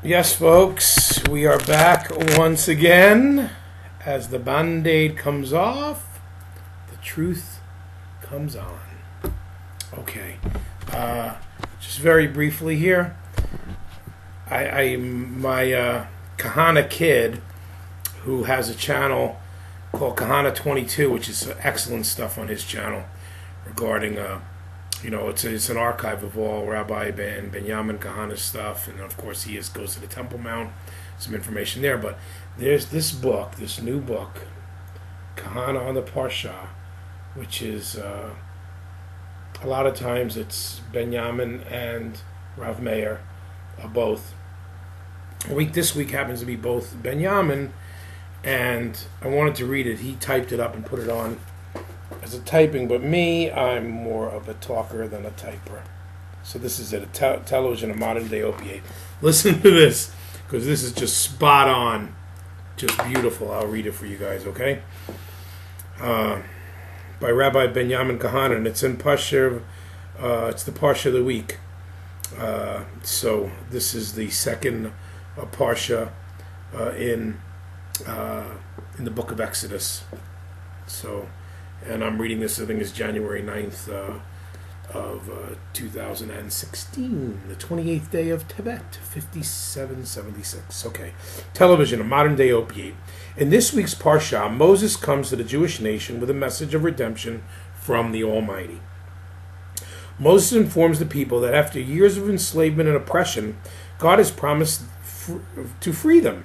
Yes, folks, we are back once again. As the band-aid comes off, the truth comes on. Okay, just very briefly here. My Kahane kid, who has a channel called Kahane 22, which is excellent stuff on his channel regarding it's an archive of all Rabbi and Binyamin Kahane stuff, and of course he goes to the Temple Mount, some information there. But there's this new book, Kahane on the Parsha, which is a lot of times it's Binyamin and Rav Meir, both. This week happens to be both Binyamin, and I wanted to read it. He typed it up and put it on as a typing, but me, I'm more of a talker than a typer. So this is it, a television, a modern day opiate. Listen to this, because this is just spot on, just beautiful. I'll read it for you guys, okay? By Rabbi Binyamin Kahane, and it's in Parsha. It's the Parsha of the week. So this is the second Parsha in the book of Exodus. So. And I'm reading this, I think it's January 9th of 2016, the 28th day of Tevet, 5776. Okay. Television, a modern-day opiate. In this week's Parsha, Moses comes to the Jewish nation with a message of redemption from the Almighty. Moses informs the people that after years of enslavement and oppression, God has promised to free them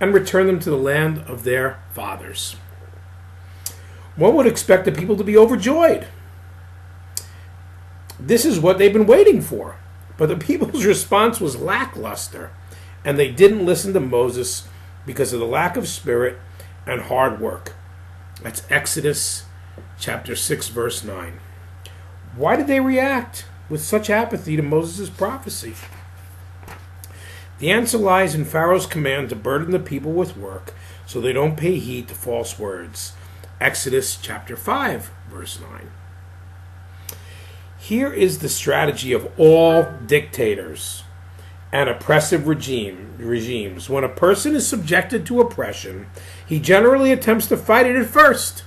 and return them to the land of their fathers. One would expect the people to be overjoyed. This is what they've been waiting for. But the people's response was lackluster, and they didn't listen to Moses because of the lack of spirit and hard work. That's Exodus chapter 6, verse 9. Why did they react with such apathy to Moses' prophecy? The answer lies in Pharaoh's command to burden the people with work so they don't pay heed to false words. Exodus chapter 5, verse 9. Here is the strategy of all dictators and oppressive regimes. When a person is subjected to oppression, he generally attempts to fight it at first.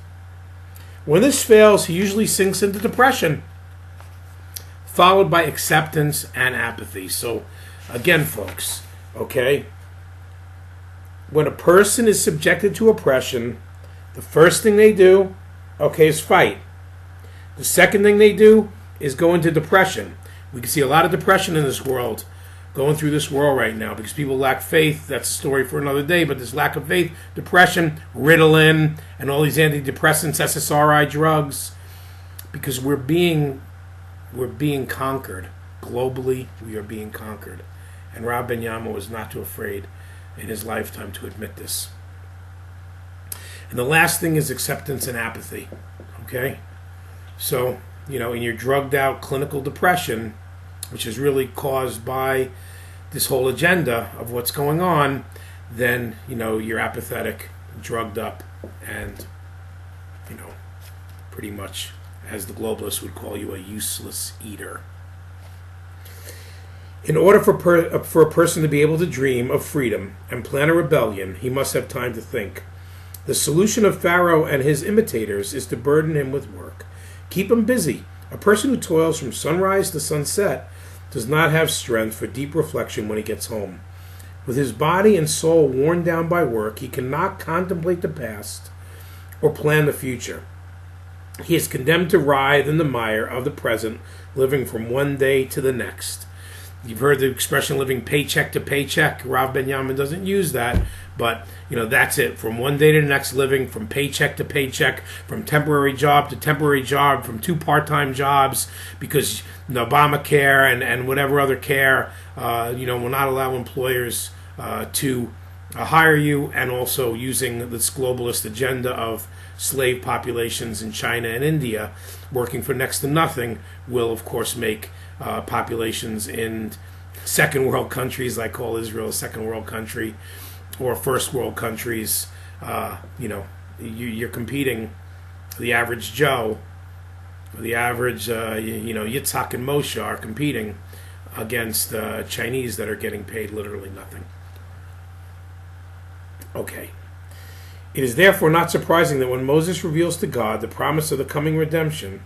When this fails, he usually sinks into depression, followed by acceptance and apathy. So, again, folks, okay? When a person is subjected to oppression, the first thing they do, is fight. The second thing they do is go into depression. We can see a lot of depression in this world, going through this world right now, because people lack faith. That's a story for another day, but this lack of faith, depression, Ritalin, and all these antidepressants, SSRI drugs, because we're being conquered. Globally, we are being conquered. And Rab Binyamin was not too afraid in his lifetime to admit this. And the last thing is acceptance and apathy, okay? So, in your drugged out clinical depression, which is really caused by this whole agenda of what's going on, then, you're apathetic, drugged up, and, pretty much, as the globalists would call you, a useless eater. In order for a person to be able to dream of freedom and plan a rebellion, he must have time to think. The solution of Pharaoh and his imitators is to burden him with work. Keep him busy. A person who toils from sunrise to sunset does not have strength for deep reflection when he gets home. With his body and soul worn down by work, he cannot contemplate the past or plan the future. He is condemned to writhe in the mire of the present, living from one day to the next. You've heard the expression living paycheck to paycheck. Rav Binyamin doesn't use that, but that's it. From one day to the next, living from paycheck to paycheck, from temporary job to temporary job, from two part-time jobs, because Obamacare and whatever other care, will not allow employers to hire you, and also using this globalist agenda of slave populations in China and India, working for next to nothing, will of course make populations in second world countries, I call Israel a second world country, or first world countries. You're competing. The average Joe, the average Yitzhak and Moshe are competing against Chinese that are getting paid literally nothing. Okay. It is therefore not surprising that when Moses reveals to God the promise of the coming redemption,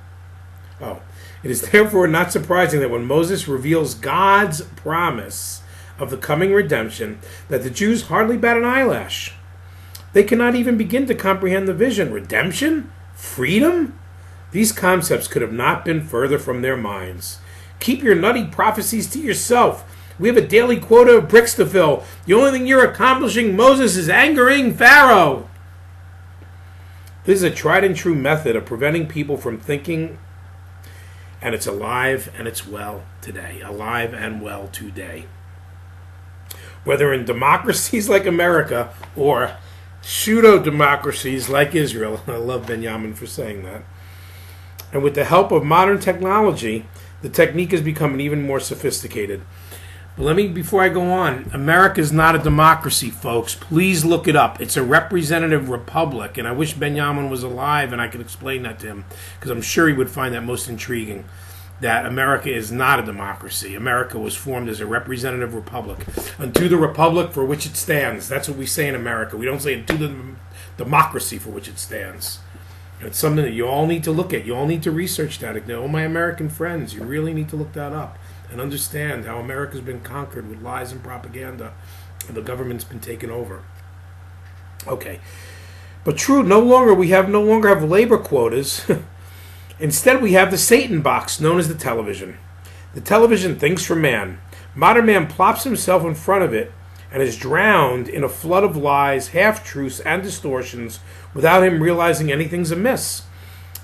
it is therefore not surprising that when Moses reveals God's promise of the coming redemption, that the Jews hardly bat an eyelash. They cannot even begin to comprehend the vision. Redemption? Freedom? These concepts could have not been further from their minds. Keep your nutty prophecies to yourself. We have a daily quota of bricks to fill. The only thing you're accomplishing, Moses, is angering Pharaoh. This is a tried and true method of preventing people from thinking, and it's alive and it's well today. Alive and well today. Whether in democracies like America or pseudo-democracies like Israel. I love Binyamin for saying that. And with the help of modern technology, the technique has become even more sophisticated. But before I go on, America is not a democracy, folks. Please look it up. It's a representative republic, and I wish Binyamin was alive and I could explain that to him, because I'm sure he would find that most intriguing, that America is not a democracy. America was formed as a representative republic. Unto the republic for which it stands. That's what we say in America. We don't say unto the democracy for which it stands. It's something that you all need to look at. You all need to research that. All my American friends, you really need to look that up and understand how America's been conquered with lies and propaganda, and the government's been taken over. Okay. But true, no longer have labor quotas. Instead, we have the Satan box, known as the television. The television thinks for man. Modern man plops himself in front of it and is drowned in a flood of lies, half-truths, and distortions without him realizing anything's amiss.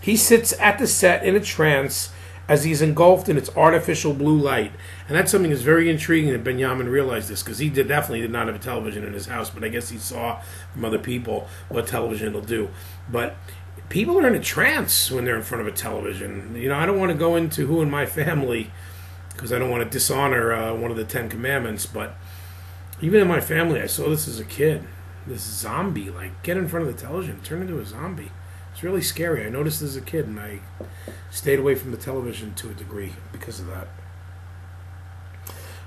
He sits at the set in a trance as he's engulfed in its artificial blue light. And that's something that's very intriguing that Binyamin realized this, because he definitely did not have a television in his house, but I guess he saw from other people what television will do. But people are in a trance when they're in front of a television. I don't want to go into who in my family, because I don't want to dishonor one of the 10 Commandments, but even in my family, I saw this as a kid. This zombie, get in front of the television, turn into a zombie. It's really scary. I noticed as a kid, and I stayed away from the television to a degree because of that.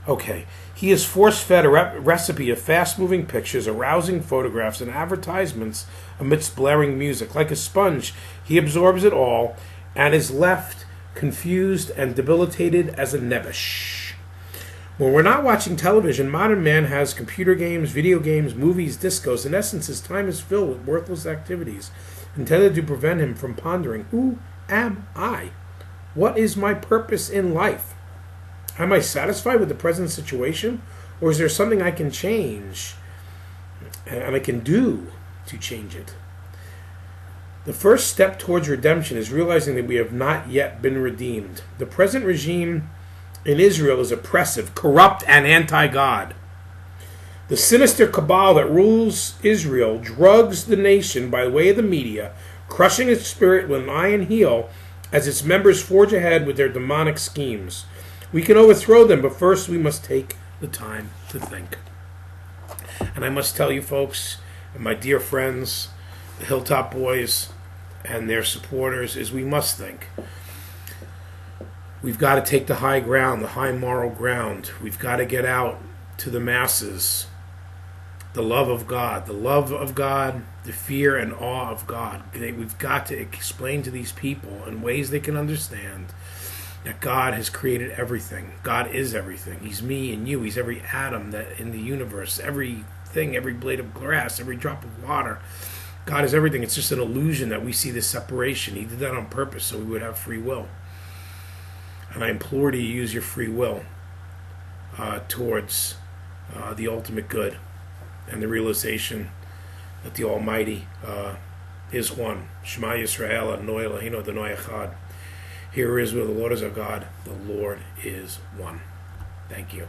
Okay. He is force-fed a recipe of fast-moving pictures, arousing photographs, and advertisements amidst blaring music. Like a sponge, he absorbs it all and is left confused and debilitated as a nebbish. When we're not watching television, modern man has computer games, video games, movies, discos. In essence, his time is filled with worthless activities intended to prevent him from pondering, who am I? What is my purpose in life? Am I satisfied with the present situation? Or is there something I can change and I can do to change it? The first step towards redemption is realizing that we have not yet been redeemed. The present regime in Israel is oppressive, corrupt, and anti-God. The sinister cabal that rules Israel drugs the nation by way of the media, crushing its spirit with an iron heel as its members forge ahead with their demonic schemes. We can overthrow them, but first we must take the time to think. And I must tell you, folks, and my dear friends, the Hilltop Boys and their supporters, is we must think. We've got to take the high ground, the high moral ground. We've got to get out to the masses the love of God, the fear and awe of God. We've got to explain to these people in ways they can understand that God has created everything. God is everything. He's me and you. He's every atom that in the universe, everything, every blade of grass, every drop of water. God is everything. It's just an illusion that we see this separation. He did that on purpose so we would have free will. And I implore you to use your free will towards the ultimate good and the realization that the Almighty is one. Shema Yisrael Adonai Eloheinu Adonai Echad. Hear Israel, the Lord is our God, the Lord is one. Thank you.